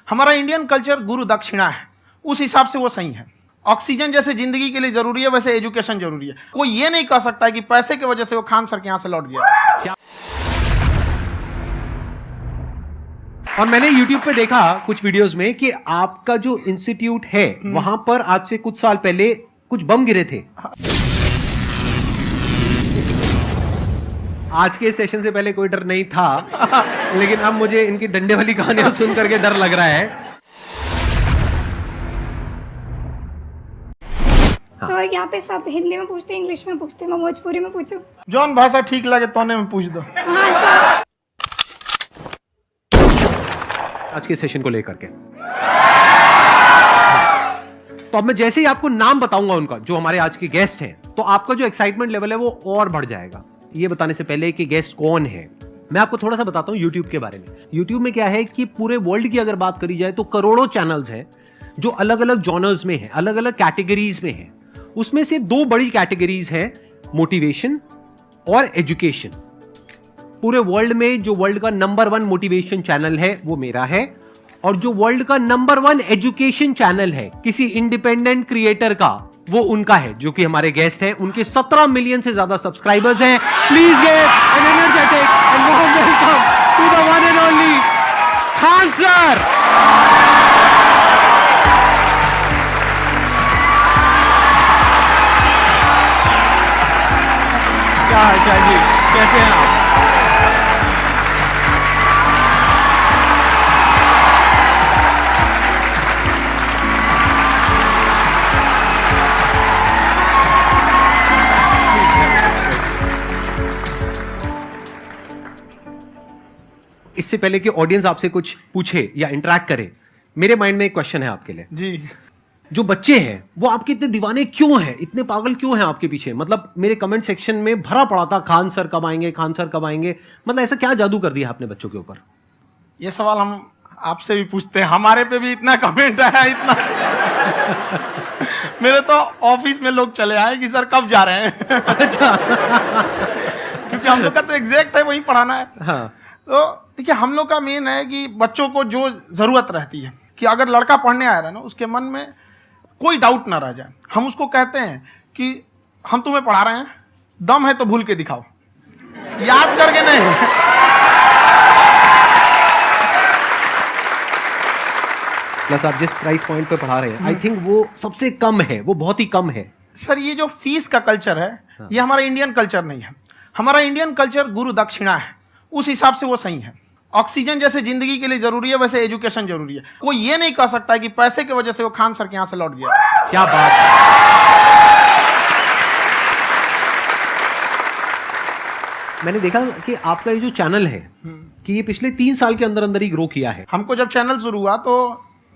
हमारा Indian culture गुरु दक्षिणा है, उस हिसाब से वो सही है। ऑक्सीजन जैसे जिंदगी के लिए जरूरी है, वैसे एजुकेशन जरूरी है। कोई ये नहीं कह सकता है कि पैसे की वजह से वो खान सर के यहां से लौट गया। और मैंने YouTube पे देखा कुछ वीडियोस में कि आपका जो इंस्टीट्यूट है वहां पर आज से कुछ साल पहले कुछ बम गिरे थे। आज के सेशन से पहले कोई डर नहीं था, लेकिन अब मुझे इनकी डंडे वाली कहानियां सुन करके डर लग रहा है। सर यहाँ पे सब हिंदी में पूछते हैं, इंग्लिश में पूछते हैं, मैं भोजपुरी में पूछूं? जौन भाषा ठीक लगे तोने में पूछ दो। हाँ सर। आज के सेशन को लेकर के तो अब मैं जैसे ही आपको नाम बताऊंगा उनका, जो हमारे आज के गेस्ट हैं, तो आपका जो एक्साइटमेंट लेवल है वो और बढ़ जाएगा। ये बताने से पहले कि गेस्ट कौन है, मैं आपको थोड़ा सा बताता हूं YouTube के बारे में। YouTube में क्या है कि पूरे वर्ल्ड की अगर बात करी जाए तो करोड़ों चैनल्स हैं जो अलग अलग जॉनर्स में हैं, अलग अलग कैटेगरीज में हैं। उसमें से दो बड़ी कैटेगरीज हैं, मोटिवेशन और एजुकेशन। पूरे वर्ल्ड में जो वर्ल्ड का नंबर 1 मोटिवेशन चैनल है वो मेरा है, और जो वर्ल्ड का नंबर 1 एजुकेशन चैनल है किसी इंडिपेंडेंट क्रिएटर का, वो उनका है, जो कि हमारे गेस्ट हैं। उनके 17 मिलियन से ज्यादा सब्सक्राइबर्स हैं। Please give an energetic and warm welcome to the one and only Khan sir. क्या हाल चाल जी, कैसे हैं आप? इससे पहले कि ऑडियंस आपसे कुछ पूछे या इंटरेक्ट करे, मेरे माइंड में एक क्वेश्चन है आपके लिए जी। जो बच्चे हैं वो आपके इतने दीवाने क्यों हैं, इतने पागल क्यों हैं आपके पीछे? मतलब मेरे कमेंट सेक्शन में भरा पड़ा था, खान सर कब आएंगे, खान सर कब आएंगे। मतलब ऐसा क्या जादू कर दिया आपने बच्चों के ऊपर? ये सवाल हम आपसे भी पूछते हैं, हमारे पे भी इतना कमेंट आया, इतना मेरे तो ऑफिस में लोग चले आए कि सर कब जा रहे हैं। अच्छा। क्योंकि हम लोग का तो एग्जैक्ट है, वही पढ़ाना है। हाँ। तो देखिए, हम लोग का मेन है कि बच्चों को जो जरूरत रहती है कि अगर लड़का पढ़ने आ रहा है ना, उसके मन में कोई डाउट ना रह जाए। हम उसको कहते हैं कि हम तुम्हें पढ़ा रहे हैं, दम है तो भूल के दिखाओ, याद करके नहीं। प्लस आप जिस प्राइस पॉइंट पे पढ़ा रहे हैं, आई थिंक वो सबसे कम है, वो बहुत ही कम है। सर, ये जो फीस का कल्चर है, ये हमारा इंडियन कल्चर नहीं है। हमारा इंडियन कल्चर गुरु दक्षिणा है, उस हिसाब से वो सही है। ऑक्सीजन जैसे जिंदगी के लिए जरूरी है, वैसे एजुकेशन जरूरी है। कोई ये नहीं कह सकता है कि पैसे की वजह से वो खान सर के यहां से लौट गया। क्या बात है। मैंने देखा कि आपका ये जो चैनल है कि ये पिछले 3 साल के अंदर अंदर ही ग्रो किया है। हमको जब चैनल शुरू हुआ तो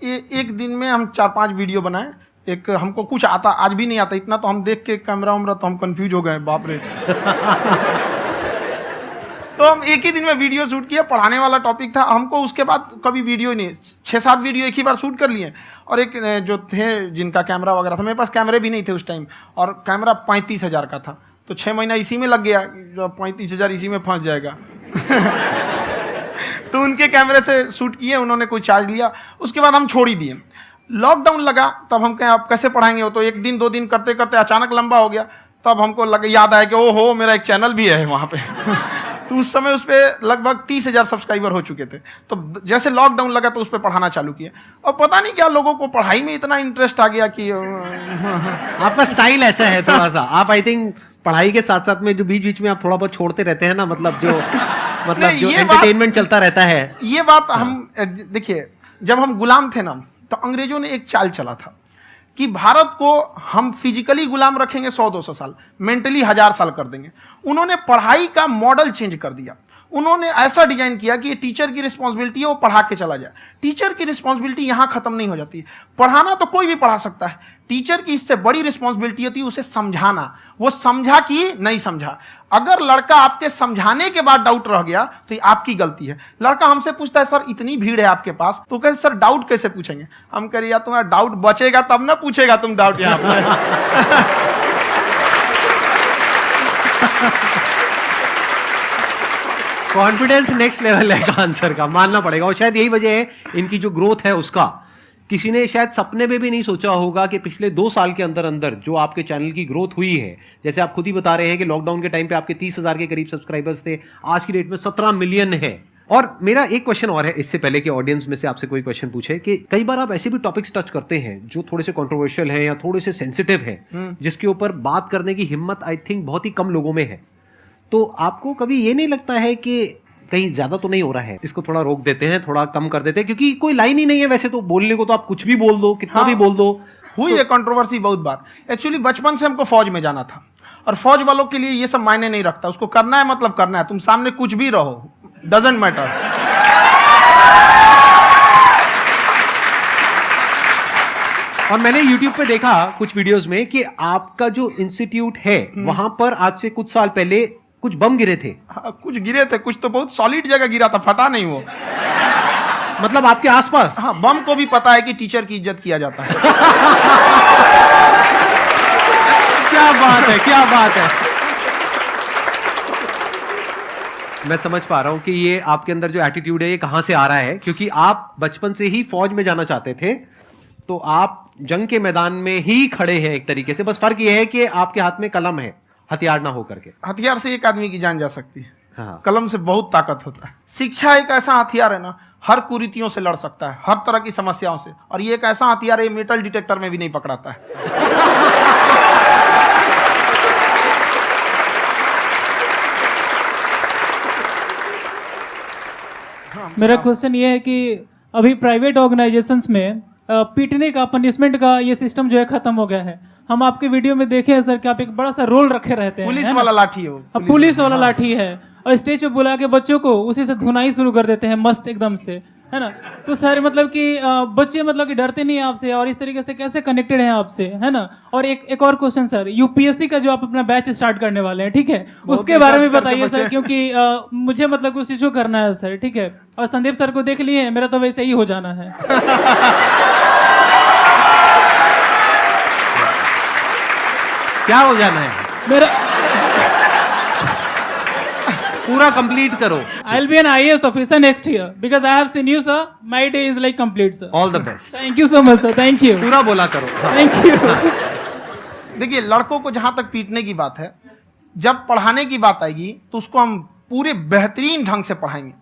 ये एक दिन में हम 4-5 वीडियो बनाए। एक हमको कुछ आता, आज भी नहीं आता इतना, तो हम देख के कैमरा वैमरा तो हम कंफ्यूज हो गए, बाप रे। तो हम एक ही दिन में वीडियो शूट किया, पढ़ाने वाला टॉपिक था हमको। उसके बाद कभी वीडियो ही नहीं, 6-7 वीडियो एक ही बार शूट कर लिए। और एक जो थे जिनका कैमरा वगैरह था, मेरे पास कैमरे भी नहीं थे उस टाइम, और कैमरा 35,000 का था, तो 6 महीना इसी में लग गया। जो 35,000 इसी में फंस जाएगा। तो उनके कैमरे से शूट किए, उन्होंने कोई चार्ज लिया, उसके बाद हम छोड़ ही दिए। लॉकडाउन लगा, तब हम कहें आप कैसे पढ़ाएंगे, वो तो 1 दिन 2 दिन करते करते अचानक लंबा हो गया। तब हमको याद आया कि ओहो, मेरा एक चैनल भी है वहाँ पे। तो उस समय उस पर लगभग 30,000 सब्सक्राइबर हो चुके थे। तो जैसे लॉकडाउन लगा तो उस पर पढ़ाना चालू किया, और पता नहीं क्या लोगों को पढ़ाई में इतना इंटरेस्ट आ गया कि आपका स्टाइल ऐसा है थोड़ा सा, आप आई थिंक पढ़ाई के साथ साथ में जो बीच बीच में आप थोड़ा बहुत छोड़ते रहते हैं ना, मतलब जो एंटरटेनमेंट चलता रहता है। ये बात हम देखिए, जब हम गुलाम थे ना, तो अंग्रेजों ने एक चाल चला था कि भारत को हम फिजिकली गुलाम रखेंगे 100-200 साल, मेंटली 1000 साल कर देंगे। उन्होंने पढ़ाई का मॉडल चेंज कर दिया। उन्होंने ऐसा डिजाइन किया कि टीचर की रिस्पॉन्सिबिलिटी है वो पढ़ा के चला जाए। टीचर की रिस्पॉन्सिबिलिटी यहाँ खत्म नहीं हो जाती है। पढ़ाना तो कोई भी पढ़ा सकता है, टीचर की इससे बड़ी रिस्पॉन्सिबिलिटी होती है उसे समझाना। वो समझा कि नहीं समझा। अगर लड़का आपके समझाने के बाद डाउट रह गया तो ये आपकी गलती है। लड़का हमसे पूछता है, सर इतनी भीड़ है आपके पास, तो कहते सर डाउट कैसे पूछेंगे? हम कह रहे यार तुम्हारा डाउट बचेगा तब ना पूछेगा तुम डाउट यहाँ पर। कॉन्फिडेंस नेक्स्ट लेवल है आंसर का, मानना पड़ेगा। और शायद यही वजह है इनकी जो ग्रोथ है उसका। किसी ने शायद सपने में भी नहीं सोचा होगा कि पिछले 2 साल के अंदर अंदर जो आपके चैनल की ग्रोथ हुई है, जैसे आप खुद ही बता रहे हैं कि लॉकडाउन के टाइम पे आपके 30,000 के करीब सब्सक्राइबर्स थे, आज की डेट में 17 मिलियन है। और मेरा एक क्वेश्चन और है, इससे पहले कि ऑडियंस में से आपसे कोई क्वेश्चन पूछे, कि कई बार आप ऐसे भी टॉपिक्स टच करते हैं जो थोड़े से कंट्रोवर्शियल हैं या थोड़े से सेंसिटिव हैं, जिसके ऊपर बात करने की हिम्मत आई थिंक बहुत ही कम लोगों में है। तो आपको कभी ये नहीं लगता है कि कहीं ज्यादा तो नहीं हो रहा है, इसको थोड़ा रोक देते हैं, थोड़ा कम कर देते हैं, क्योंकि कोई लाइन ही नहीं है वैसे तो बोलने को, तो आप कुछ भी बोल दो, कितना भी बोल दो। हुई है कंट्रोवर्सी बहुत बार। एक्चुअली बचपन से हमको फौज में जाना था, और फौज वालों के लिए ये सब मायने नहीं रखता, उसको करना है मतलब करना है, तुम सामने कुछ भी रहो, डजंट मैटर। और मैंने YouTube पे देखा कुछ वीडियोस में कि आपका जो इंस्टीट्यूट है वहां पर आज से कुछ साल पहले कुछ बम गिरे थे। हाँ, कुछ गिरे थे, कुछ तो बहुत सॉलिड जगह गिरा था, फटा नहीं वो। मतलब आपके आसपास? हाँ, बम को भी पता है कि टीचर की इज्जत किया जाता है। क्या बात है, क्या बात है। मैं समझ पा रहा हूं कि ये आपके अंदर जो एटीट्यूड है ये कहां से आ रहा है, क्योंकि आप बचपन से ही फौज में जाना चाहते थे, तो आप जंग के मैदान में ही खड़े हैं एक तरीके से। बस फर्क ये है कि आपके हाथ में कलम है, हथियार ना होकर के। हथियार से एक आदमी की जान जा सकती है, हाँ। कलम से बहुत ताकत होता है। शिक्षा एक ऐसा हथियार है ना, हर कुरीतियों से लड़ सकता है, हर तरह की समस्याओं से। और ये एक ऐसा हथियार है, मेटल डिटेक्टर में भी नहीं पकड़ाता है। मेरा क्वेश्चन ये है कि अभी प्राइवेट ऑर्गेनाइजेशंस में पीटने का, पनिशमेंट का ये सिस्टम जो है खत्म हो गया है। हम आपके वीडियो में देखे हैं सर कि आप एक बड़ा सा रोल रखे रहते हैं, पुलिस वाला लाठी है वो, पुलिस वाला लाठी है, और स्टेज पे बुला के बच्चों को उसी से धुनाई शुरू कर देते हैं मस्त एकदम से, है ना। तो सर मतलब कि बच्चे मतलब कि डरते नहीं हैं आपसे, और इस तरीके से कैसे कनेक्टेड हैं आपसे, है ना। और एक और क्वेश्चन सर, यूपीएससी का जो आप अपना बैच स्टार्ट करने वाले हैं, ठीक है, उसके बारे में बताइए सर, क्योंकि मुझे मतलब कुछ इशू करना है सर, ठीक है। और संदीप सर को देख लिए, मेरा तो वैसे ही हो जाना है। क्या हो जाना है? मेरा पूरा कंप्लीट करो। I'll be an IAS officer next year because I have seen you, sir. My day is like complete, sir. All the best. Thank you so much, sir. Thank you. पूरा बोला करो। Thank you. देखिए, लड़कों को जहां तक पीटने की बात है, जब पढ़ाने की बात आएगी तो उसको हम पूरे बेहतरीन ढंग से पढ़ाएंगे।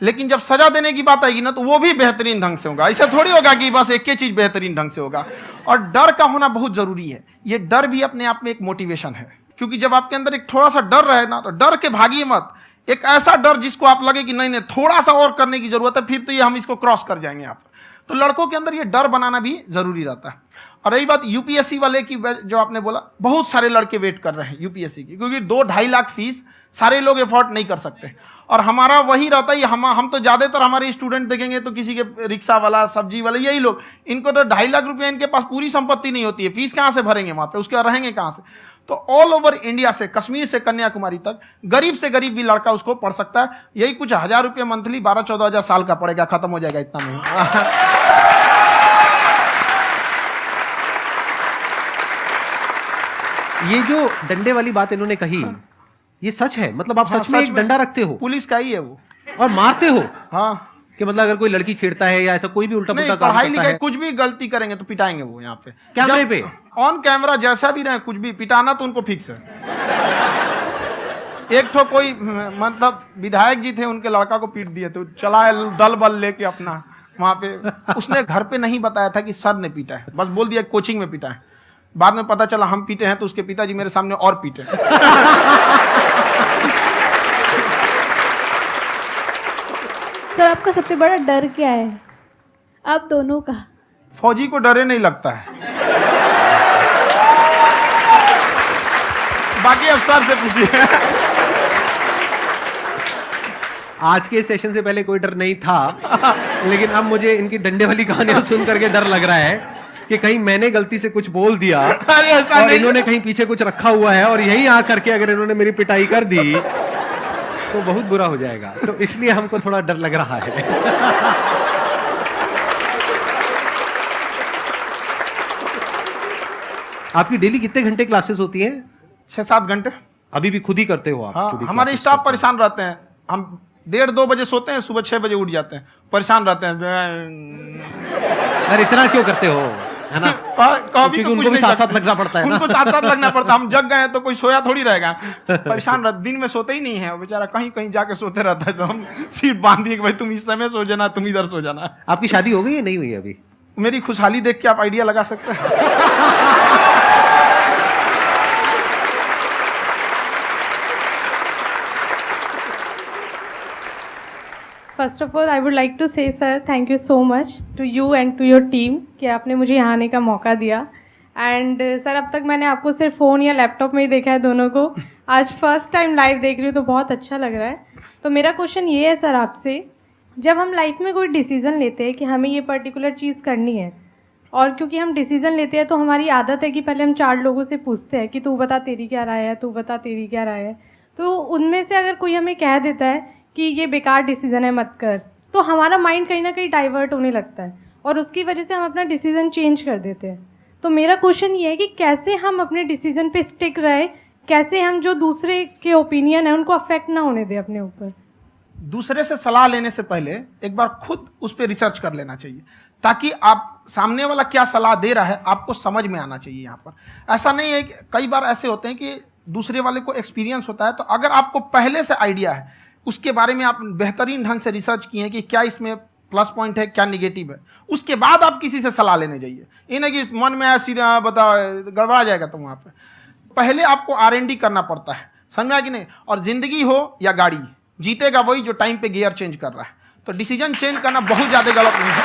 लेकिन जब सजा देने की बात आएगी ना, तो वो भी बेहतरीन ढंग से होगा। ऐसा थोड़ी होगा कि बस एक ही चीज बेहतरीन ढंग से होगा। और डर का होना बहुत जरूरी है। ये डर भी अपने आप में एक मोटिवेशन है, क्योंकि जब आपके अंदर एक थोड़ा सा डर रहे ना, तो डर के भागिए मत। एक ऐसा डर जिसको आप लगे कि नहीं नहीं थोड़ा सा और करने की जरूरत है, फिर तो ये हम इसको क्रॉस कर जाएंगे यहाँ पर। तो लड़कों के अंदर ये डर बनाना भी जरूरी रहता है। और रही बात यूपीएससी वाले की, जो आपने बोला, बहुत सारे लड़के वेट कर रहे हैं यूपीएससी की, क्योंकि 2-2.5 लाख फीस सारे लोग एफोर्ड नहीं कर सकते। और हमारा वही रहता है, हम तो ज्यादातर हमारे स्टूडेंट देखेंगे तो किसी के रिक्शा वाला, सब्जी वाला, यही लोग, इनको तो 2.5 लाख रुपया, इनके पास पूरी संपत्ति नहीं होती है, फीस कहाँ से भरेंगे वहां पे, उसके बाद रहेंगे कहाँ से। तो ऑल ओवर इंडिया से, कश्मीर से कन्याकुमारी तक, गरीब से गरीब भी लड़का उसको पढ़ सकता है। यही कुछ 1000 रुपये मंथली, 12-14 हजार साल का पड़ेगा, खत्म हो जाएगा इतना में। ये जो डंडे वाली बात इन्होंने कही, ये सच है? मतलब आप हाँ, सच में एक डंडा रखते हो? पुलिस का ही है वो। और मारते हो? हाँ, कि मतलब अगर कोई लड़की छेड़ता है या ऐसा कोई भी उल्टा पुल्टा काम पढ़ाई करता लिखाई है, कुछ भी गलती करेंगे तो पिटाएंगे वो यहाँ पे, कैमरे पे, ऑन कैमरा, जैसा भी रहे, कुछ भी पिटाना तो उनको फिक्स है। एक तो कोई मतलब विधायक जी थे, उनके लड़का को पीट दिए, तो चला है दल बल लेके अपना वहां पे। उसने घर पे नहीं बताया था कि सर ने पीटा है, बस बोल दिया कोचिंग में पीटा है। बाद में पता चला हम पीटे हैं, तो उसके पिताजी मेरे सामने और पीटे। सर आपका सबसे बड़ा डर क्या है, आप दोनों का? फौजी को डरे नहीं लगता है, बाकी अफसर से पूछिए। आज के सेशन से पहले कोई डर नहीं था, लेकिन अब मुझे इनकी डंडे वाली कहानियां सुन करके डर लग रहा है कि कहीं मैंने गलती से कुछ बोल दिया और इन्होंने कहीं पीछे कुछ रखा हुआ है, और यही आ करके अगर इन्होंने मेरी पिटाई कर दी तो बहुत बुरा हो जाएगा। तो इसलिए हमको थोड़ा डर लग रहा है। आपकी डेली कितने घंटे क्लासेस होती हैं? 6-7 घंटे। अभी भी खुद ही करते हो आप? हाँ, खुद ही हमारे classes स्टाफ करते हो। परेशान रहते हैं, हम 1:30-2 बजे सोते हैं, सुबह 6 बजे उठ जाते हैं, परेशान रहते हैं। यार इतना क्यों करते हो, है ना? कभी तो उनको भी साथ साथ लगना पड़ता है ना? उनको साथ साथ लगना पड़ता है। हम जग गए तो कोई सोया थोड़ी रहेगा, परेशान रह, दिन में सोते ही नहीं है बेचारा, कहीं कहीं जाके सोते रहता है। तो हम सीट बांध दिए कि भाई तुम इस समय सो जाना, तुम इधर सो जाना। आपकी शादी हो गई या नहीं हुई अभी? मेरी खुशहाली देख के आप आइडिया लगा सकते हैं। First of all I would like to say sir thank you so much to you and to your team कि आपने मुझे यहाँ आने का मौका दिया। एंड सर अब तक मैंने आपको सिर्फ फ़ोन या लैपटॉप में ही देखा है दोनों को, आज फर्स्ट टाइम लाइव देख रही हूँ तो बहुत अच्छा लग रहा है। तो मेरा क्वेश्चन ये है सर आपसे, जब हम लाइफ में कोई डिसीज़न लेते हैं कि हमें ये पर्टिकुलर चीज़ करनी है, और क्योंकि हम डिसीज़न लेते हैं तो हमारी आदत है कि पहले हम 4 लोगों से पूछते हैं कि तू बता तेरी क्या राय है, तू बता तेरी क्या राय है। तो उनमें से अगर कोई हमें कह देता है कि ये बेकार डिसीज़न है मत कर, तो हमारा माइंड कहीं ना कहीं डाइवर्ट होने लगता है और उसकी वजह से हम अपना डिसीज़न चेंज कर देते हैं। तो मेरा क्वेश्चन ये है कि कैसे हम अपने डिसीज़न पे स्टिक रहे, कैसे हम जो दूसरे के ओपिनियन है उनको अफेक्ट ना होने दें अपने ऊपर। दूसरे से सलाह लेने से पहले एक बार खुद उस पर रिसर्च कर लेना चाहिए, ताकि आप सामने वाला क्या सलाह दे रहा है आपको समझ में आना चाहिए। यहाँ पर ऐसा नहीं है कि कई बार ऐसे होते हैं कि दूसरे वाले को एक्सपीरियंस होता है, तो अगर आपको पहले से आइडिया है, उसके बारे में आप बेहतरीन ढंग से रिसर्च किए हैं कि क्या इसमें प्लस पॉइंट है, क्या निगेटिव है, उसके बाद आप किसी से सलाह लेने जाइए। ये नहीं कि मन में आया सीधा बता गड़बड़ा जाएगा। तो वहाँ पे पहले आपको R&D करना पड़ता है, समझ में आया कि नहीं? और ज़िंदगी हो या गाड़ी, जीतेगा वही जो टाइम पे गियर चेंज कर रहा है। तो डिसीजन चेंज करना बहुत ज़्यादा गलत नहीं है।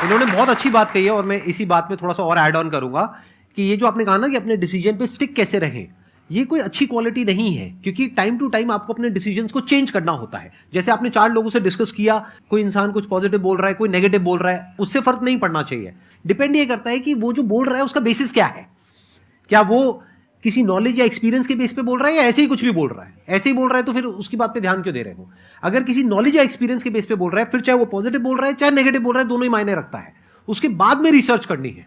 इन्होंने बहुत अच्छी बात कही है और मैं इसी बात में थोड़ा सा और ऐड ऑन करूंगा कि ये जो आपने कहा ना कि अपने डिसीजन पे स्टिक कैसे रहें, ये कोई अच्छी क्वालिटी नहीं है, क्योंकि टाइम टू टाइम आपको अपने डिसीजंस को चेंज करना होता है। जैसे आपने 4 लोगों से डिस्कस किया, कोई इंसान कुछ पॉजिटिव बोल रहा है, कोई नेगेटिव बोल रहा है, उससे फर्क नहीं पड़ना चाहिए। डिपेंड ये करता है कि वो जो बोल रहा है उसका बेसिस क्या है, क्या वो किसी नॉलेज या एक्सपीरियंस के बेस पे बोल रहा है या ऐसे ही कुछ भी बोल रहा है। ऐसे ही बोल रहा है तो फिर उसकी बात पे ध्यान क्यों दे रहे हो? अगर किसी नॉलेज या एक्सपीरियंस के बेस पे बोल रहा है, फिर चाहे वो पॉजिटिव बोल रहा है चाहे नेगेटिव बोल रहा है, दोनों ही मायने रखता है। उसके बाद में रिसर्च करनी है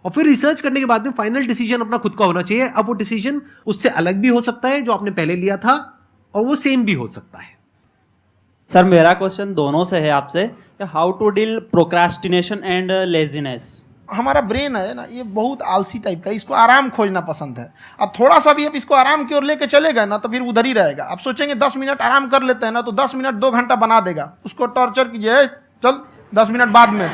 और फिर रिसर्च करने के बाद में फाइनल डिसीजन अपना खुद का होना चाहिए। अब वो डिसीजन उससे अलग भी हो सकता है जो आपने पहले लिया था, और वो सेम भी हो सकता है। सर मेरा क्वेश्चन दोनों से है आपसे, how to deal procrastination and laziness. हमारा ब्रेन है ना, ये बहुत आलसी टाइप का, इसको आराम खोजना पसंद है। अब थोड़ा सा भी अब इसको आराम की ओर लेके चले गए ना तो फिर उधर ही रहेगा। आप सोचेंगे 10 मिनट आराम कर लेते हैं ना, तो 10 मिनट 2 घंटा बना देगा। उसको टॉर्चर कीजिए, चल 10 मिनट बाद में,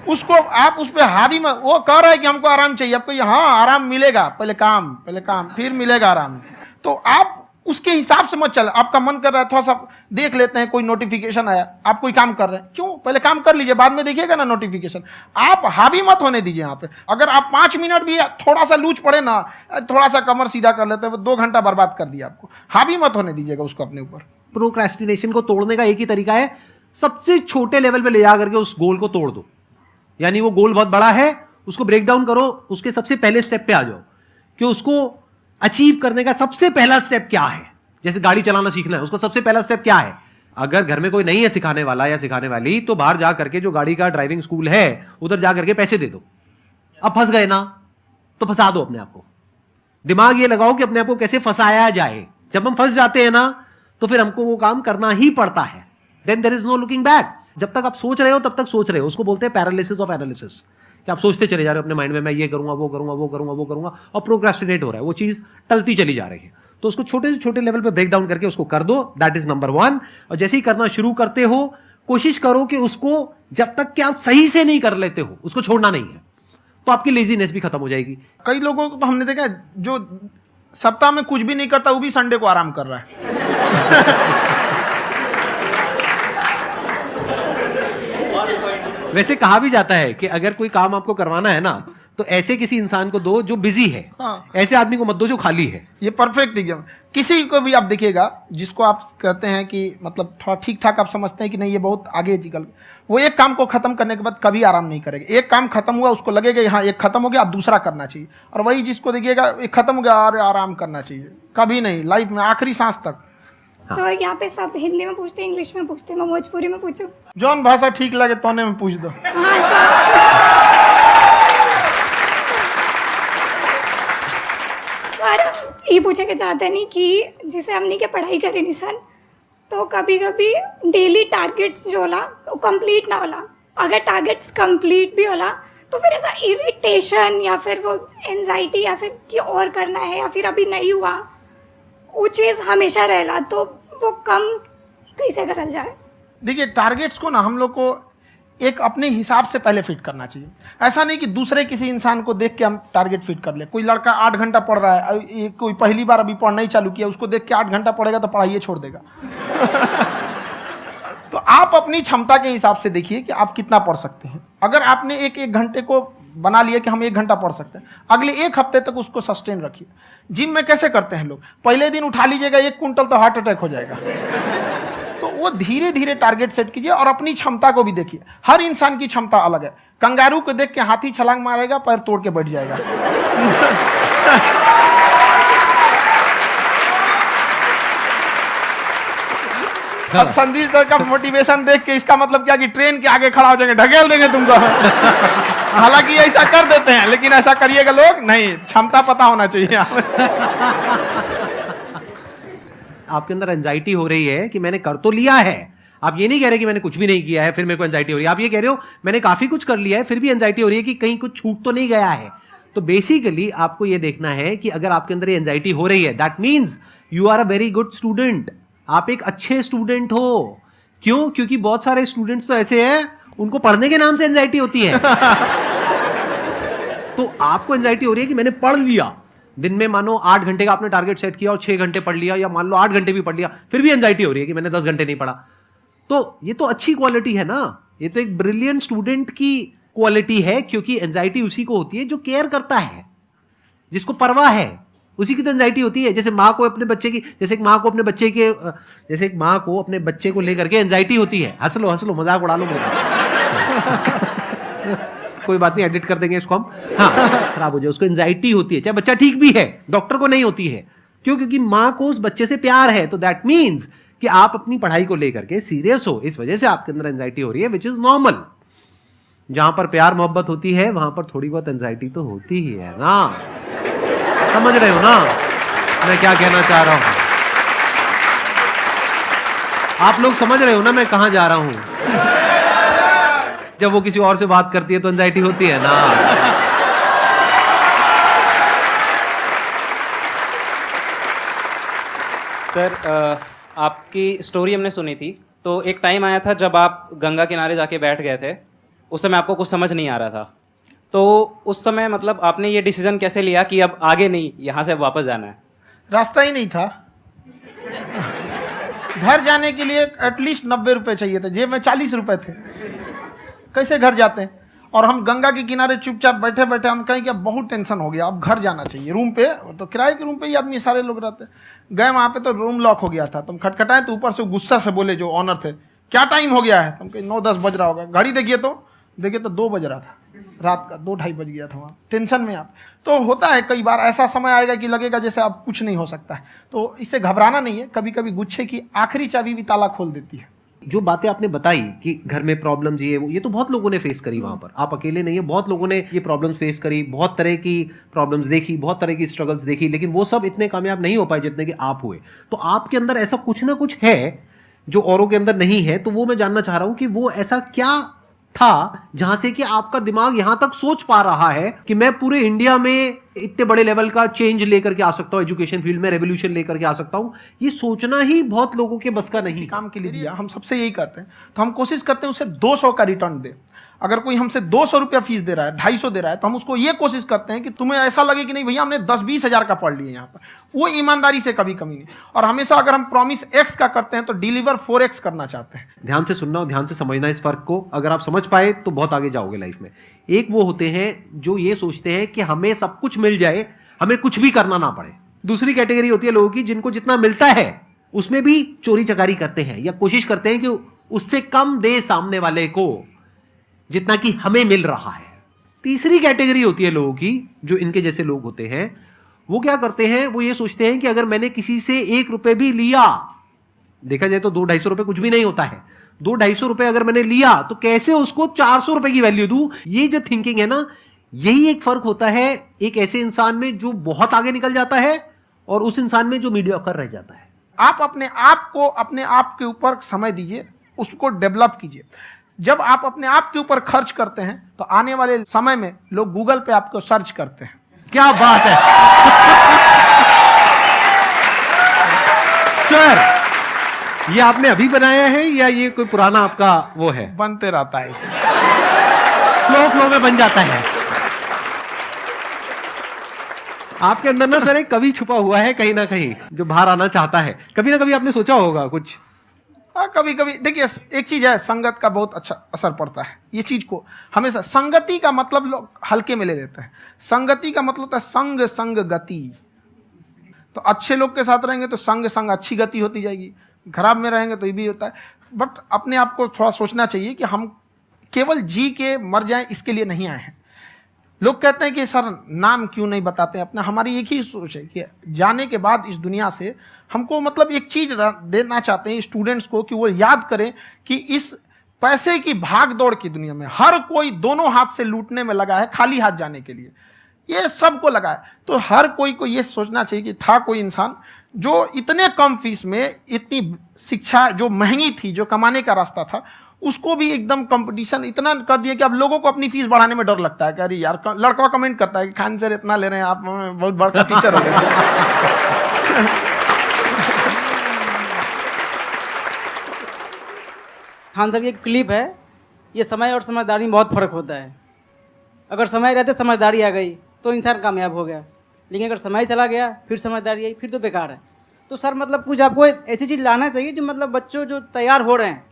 उसको आप उस पर हावी में, वो कह रहा है कि हमको आराम चाहिए, आपको हाँ आराम मिलेगा, पहले काम फिर मिलेगा आराम। तो आप उसके हिसाब से मत चल। आपका मन कर रहा है थोड़ा सा देख लेते हैं, कोई नोटिफिकेशन आया, आप कोई काम कर रहे हैं, क्यों पहले काम कर लीजिए, बाद में देखिएगा ना नोटिफिकेशन। आप हावी मत होने दीजिए यहाँ पे। अगर आप 5 मिनट भी थोड़ा सा लूज पड़े ना, थोड़ा सा कमर सीधा कर लेते हैं, 2 घंटा बर्बाद कर दिया आपको। हावी मत होने दीजिएगा उसको अपने ऊपर। प्रोक्रेस्टिनेशन को तोड़ने का एक ही तरीका है, सबसे छोटे लेवल पे ले जा करके उस गोल को तोड़ दो। यानी वो गोल बहुत बड़ा है, उसको ब्रेक डाउन करो, उसके सबसे पहले स्टेप पे आ जाओ कि उसको अचीव करने का सबसे पहला स्टेप क्या है। जैसे गाड़ी चलाना सीखना है, उसका सबसे पहला स्टेप क्या है? अगर घर में कोई नहीं है सिखाने वाला या सिखाने वाली, तो बाहर जा करके जो गाड़ी का ड्राइविंग स्कूल है उधर जा करके पैसे दे दो। अब फंस गए ना तो फंसा दो अपने आप को। दिमाग ये लगाओ कि अपने आप को कैसे फंसाया जाए। जब हम फंस जाते हैं ना तो फिर हमको वो काम करना ही पड़ता है। Then there is no looking back. जब तक आप सोच रहे हो तब तक सोच रहे हो, उसको बोलते हैं पैरालिसिस ऑफ एनालिसिस, कि आप सोचते चले जा रहे हो अपने माइंड में, मैं ये करूंगा वो करूंगा वो करूंगा वो करूंगा, और प्रोक्रेस्टिनेट हो रहा है, वो चीज टलती चली जा रही है। तो उसको छोटे से छोटे लेवल पे ब्रेक डाउन करके उसको कर दो, दैट इज नंबर 1। और जैसे ही करना शुरू करते हो, कोशिश करो कि उसको जब तक कि आप सही से नहीं कर लेते हो उसको छोड़ना नहीं है, तो आपकी लेजीनेस भी खत्म हो जाएगी। कई लोगों को तो हमने देखा जो सप्ताह में कुछ भी नहीं करता, वो भी संडे को आराम कर रहा है। वैसे कहा भी जाता है कि अगर कोई काम आपको करवाना है ना, तो ऐसे किसी इंसान को दो जो बिजी है। हाँ। ऐसे आदमी को मत दो जो खाली है। ये परफेक्ट एग्जाम। किसी को भी आप देखिएगा जिसको आप कहते हैं कि मतलब थोड़ा ठीक ठाक आप समझते हैं कि नहीं ये बहुत आगे निकल, वो एक काम को खत्म करने के बाद कभी आराम नहीं करेगा। एक काम खत्म हुआ उसको लगेगा हाँ एक खत्म हो गया, अब दूसरा करना चाहिए। और वही जिसको देखिएगा एक खत्म हो गया और आराम करना चाहिए, कभी नहीं, लाइफ में आखिरी सांस तक। सर यहाँ पे सब हिंदी में पूछते हैं, इंग्लिश में पूछते हैं, मैं भोजपुरी में पूछूं? जौन भाषा ठीक लगे तोने में पूछ दो। हाँ सर। सर ये पूछे के चाहते नहीं कि जैसे हमने के पढ़ाई करे निशान तो कभी कभी डेली टारगेट्स जो होला वो कंप्लीट ना होला, अगर टारगेट्स कंप्लीट भी होला तो फिर ऐसा इरिटेशन या फिर वो एंजाइटी या फिर कि और करना है या फिर अभी नहीं हुआ वो चीज़ हमेशा रहेला, तो वो कम कैसे करल जाए? देखिए टारगेट्स को ना हम लोग को एक अपने हिसाब से पहले फिट करना चाहिए। ऐसा नहीं कि दूसरे किसी इंसान को देख के हम टारगेट फिट कर ले। कोई लड़का 8 घंटा पढ़ रहा है, कोई पहली बार अभी पढ़ना ही चालू किया, उसको देख के 8 घंटा पढ़ेगा तो पढ़ाइए छोड़ देगा। तो आप अपनी क्षमता के हिसाब से देखिए कि आप कितना पढ़ सकते हैं। अगर आपने एक घंटे को बना लिया कि हम 1 घंटा पढ़ सकते हैं, अगले 1 हफ्ते तक उसको सस्टेन रखिए। जिम में कैसे करते हैं लोग, पहले दिन उठा लीजिएगा 1 कुंटल तो हार्ट अटैक हो जाएगा। तो वो धीरे धीरे टारगेट सेट कीजिए और अपनी क्षमता को भी देखिए। हर इंसान की क्षमता अलग है। कंगारू को देख के हाथी छलांग मारेगा, पैर तोड़ के बैठ जाएगा। अब संदीप सर का मोटिवेशन देख के इसका मतलब क्या कि ट्रेन के आगे खड़ा हो जाएंगे, ढकेल देंगे तुमको। हालांकि ऐसा कर देते हैं, लेकिन ऐसा करिएगा लोग नहीं, क्षमता पता होना चाहिए। आपके अंदर एंजाइटी हो रही है कि मैंने कर तो लिया है। आप ये नहीं कह रहे कि मैंने कुछ भी नहीं किया है फिर मेरे को एंजाइटी हो रही है। आप ये कह रहे हो मैंने काफी कुछ कर लिया है फिर भी एंजाइटी हो रही है कि कहीं कुछ छूट तो नहीं गया है। तो बेसिकली आपको ये देखना है कि अगर आपके अंदर ये एंजाइटी हो रही है, that means you are a very good student. आप एक अच्छे स्टूडेंट हो। क्यों? क्योंकि बहुत सारे स्टूडेंट्स तो ऐसे हैं उनको पढ़ने के नाम से एंजाइटी होती है। तो आपको एंजाइटी हो रही है कि मैंने पढ़ लिया, दिन में मानो 8 घंटे का आपने टारगेट सेट किया और 6 घंटे पढ़ लिया, या मान लो 8 घंटे भी पढ़ लिया, फिर भी एंजाइटी हो रही है कि मैंने 10 घंटे नहीं पढ़ा। तो ये तो अच्छी क्वालिटी है ना, ये तो एक ब्रिलियंट स्टूडेंट की क्वालिटी है। क्योंकि एंजाइटी उसी को होती है जो केयर करता है, जिसको परवाह है, उसी की तो एंजाइटी होती है। जैसे माँ को अपने बच्चे की, जैसे एक माँ को अपने बच्चे के, जैसे एक माँ को अपने बच्चे को लेकर के एंजाइटी होती है। हंस लो मजाक उड़ा लो मेरा। कोई बात नहीं, एडिट कर देंगे इसको हम। हाँ, खराब हो जाए, उसको एंजाइटी होती है, चाहे बच्चा ठीक भी है, डॉक्टर को नहीं होती है। क्यों? क्योंकि माँ को उस बच्चे से प्यार है। तो दैट मीन्स कि आप अपनी पढ़ाई को लेकर के सीरियस हो, इस वजह से आपके अंदर एंजाइटी हो रही है, विच इज नॉर्मल। जहां पर प्यार मोहब्बत होती है वहां पर थोड़ी बहुत एंजाइटी तो होती ही है ना। समझ रहे हो ना मैं क्या कहना चाह रहा हूं? आप लोग समझ रहे हो ना मैं कहां जा रहा हूं? जब वो किसी और से बात करती है तो एंजाइटी होती है ना। सर, आपकी स्टोरी हमने सुनी थी, तो एक टाइम आया था जब आप गंगा किनारे जाके बैठ गए थे। उस समय आपको कुछ समझ नहीं आ रहा था, तो उस समय मतलब आपने ये डिसीजन कैसे लिया कि अब आगे नहीं, यहाँ से वापस जाना है? रास्ता ही नहीं था। घर जाने के लिए एटलीस्ट 90 रुपए चाहिए थे, जेब में 40 रुपए थे। कैसे घर जाते हैं? और हम गंगा के किनारे चुपचाप बैठे बैठे हम कहें कि अब बहुत टेंशन हो गया, अब घर जाना चाहिए। रूम पे, तो किराए के रूम पे ही आदमी सारे लोग रहते। गए वहाँ पे तो रूम लॉक हो गया था। तुम खटखटाए तो ऊपर से गुस्सा से बोले जो ऑनर थे, क्या टाइम हो गया है? तुम कहे 9-10 बज रहा होगा। घड़ी देखिए तो 2 बज रहा था रात का, 2-2:30 बज गया था वहाँ। टेंशन में आप तो होता है, कई बार ऐसा समय आएगा कि लगेगा जैसे अब कुछ नहीं हो सकता है। तो इससे घबराना नहीं है। कभी कभी गुच्छे की आखिरी चाबी भी ताला खोल देती है। जो बातें आपने बताई कि घर में प्रॉब्लम्स ये तो बहुत लोगों ने फेस करी वहां पर। आप अकेले नहीं है, बहुत लोगों ने ये प्रॉब्लम्स फेस करी, बहुत तरह की प्रॉब्लम्स देखी, बहुत तरह की स्ट्रगल्स देखी, लेकिन वो सब इतने कामयाब नहीं हो पाए जितने कि आप हुए। तो आपके अंदर ऐसा कुछ ना कुछ है जो औरों के अंदर नहीं है। तो वो मैं जानना चाह रहा हूं कि वो ऐसा क्या था जहां से कि आपका दिमाग यहां तक सोच पा रहा है कि मैं पूरे इंडिया में इतने बड़े लेवल का चेंज लेकर के आ सकता हूं, एजुकेशन फील्ड में रेवोल्यूशन लेकर के आ सकता हूं। ये सोचना ही बहुत लोगों के बस का नहीं। काम के लिए दिया, हम सबसे यही करते हैं, तो हम कोशिश करते हैं उसे 200 का रिटर्न दे। अगर कोई हमसे 200 रुपया फीस दे रहा है, 250 दे रहा है, तो हम उसको ये कोशिश करते हैं कि तुम्हें ऐसा लगे कि नहीं भैया हमने 10-20 हज़ार का पढ़ लिया यहाँ पर। वो ईमानदारी से कभी कमी नहीं। और हमेशा अगर हम प्रॉमिस X का करते हैं तो डिलीवर 4X करना चाहते हैं। ध्यान से सुनना और ध्यान से समझना इस फर्क को। अगर आप समझ पाए तो बहुत आगे जाओगे लाइफ में। एक वो होते हैं जो ये सोचते हैं कि हमें सब कुछ मिल जाए, हमें कुछ भी करना ना पड़े। दूसरी कैटेगरी होती है लोगों की जिनको जितना मिलता है उसमें भी चोरी चकारी करते हैं या कोशिश करते हैं कि उससे कम दे सामने वाले को जितना कि हमें मिल रहा है। तीसरी कैटेगरी होती है लोगों की जो इनके जैसे लोग होते हैं। वो क्या करते हैं? वो ये सोचते हैं कि अगर मैंने किसी से 1 रुपए भी लिया, देखा जाए तो 200-250 रुपए कुछ भी नहीं होता है। 200-250 रुपए अगर मैंने लिया तो कैसे उसको 400 रुपए की वैल्यू दूं। ये जो थिंकिंग है ना, यही एक फर्क होता है एक ऐसे इंसान में जो बहुत आगे निकल जाता है और उस इंसान में जो मीडियोकर रह जाता है। आप अपने आप को अपने आप के ऊपर समय दीजिए, उसको डेवलप कीजिए। जब आप अपने आप के ऊपर खर्च करते हैं तो आने वाले समय में लोग गूगल पे आपको सर्च करते हैं। क्या बात है सर, ये आपने अभी बनाया है या ये कोई पुराना आपका वो है? बनते रहता है इसे, फ्लो में बन जाता है। आपके अंदर ना सर एक कवि छुपा हुआ है कहीं ना कहीं, जो बाहर आना चाहता है। कभी ना कभी आपने सोचा होगा कुछ? हाँ, कभी कभी देखिए, एक चीज है, संगत का बहुत अच्छा असर पड़ता है। ये चीज को हमेशा, संगति का मतलब लोग हल्के में ले लेते हैं। संगति का मतलब होता है संग संग गति। तो अच्छे लोग के साथ रहेंगे तो संग संग अच्छी गति होती जाएगी, खराब में रहेंगे तो ये भी होता है। बट अपने आप को थोड़ा सोचना चाहिए कि हम केवल जी के मर जाएं इसके लिए नहीं आए हैं। लोग कहते हैं कि सर नाम क्यों नहीं बताते अपना। हमारी एक ही सोच है कि जाने के बाद इस दुनिया से हमको मतलब एक चीज देना चाहते हैं स्टूडेंट्स को, कि वो याद करें कि इस पैसे की भाग दौड़ की दुनिया में हर कोई दोनों हाथ से लूटने में लगा है, खाली हाथ जाने के लिए ये सबको लगा है। तो हर कोई को ये सोचना चाहिए कि था कोई इंसान जो इतने कम फीस में इतनी शिक्षा जो महंगी थी, जो कमाने का रास्ता था, उसको भी एकदम कंपटीशन इतना कर दिया कि अब लोगों को अपनी फीस बढ़ाने में डर लगता है कि अरे यार, लड़का कमेंट करता है कि खान सर इतना ले रहे हैं, आप बहुत बड़ा टीचर हो गए। खान सर की एक क्लिप है, ये समय और समझदारी में बहुत फ़र्क होता है। अगर समय रहते समझदारी आ गई तो इंसान कामयाब हो गया, लेकिन अगर समय चला गया फिर समझदारी आई फिर तो बेकार है। तो सर मतलब कुछ आपको ऐसी चीज़ लाना चाहिए जो मतलब बच्चों जो तैयार हो रहे हैं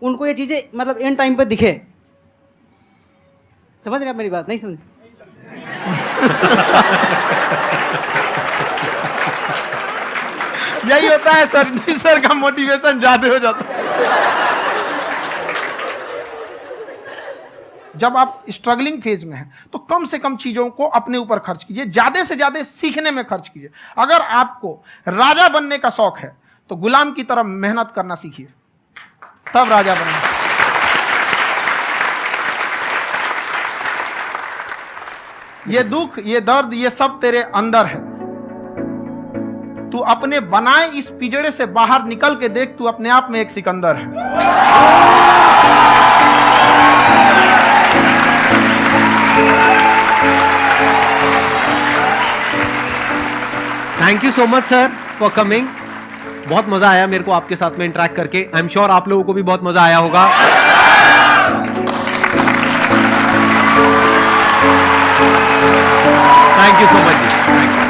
उनको ये चीज़ें मतलब एंड टाइम पर दिखे। समझ रहे हैं आप मेरी बात? नहीं समझ? यही होता है सर, सर का मोटिवेशन ज्यादा हो जाता है। जब आप स्ट्रगलिंग फेज में हैं तो कम से कम चीजों को अपने ऊपर खर्च कीजिए, ज्यादा से ज्यादा सीखने में खर्च कीजिए। अगर आपको राजा बनने का शौक है तो गुलाम की तरह मेहनत करना सीखिए, तब राजा बनेंगे। ये दुख, ये दर्द, ये सब तेरे अंदर है। तू अपने बनाए इस पिजड़े से बाहर निकल के देख, तू अपने आप में एक सिकंदर है। Thank you so much sir for coming. बहुत मजा आया मेरे को आपके साथ में इंटरेक्ट करके। आई एम श्योर आप लोगों को भी बहुत मजा आया होगा। Thank you so much ji, thank you.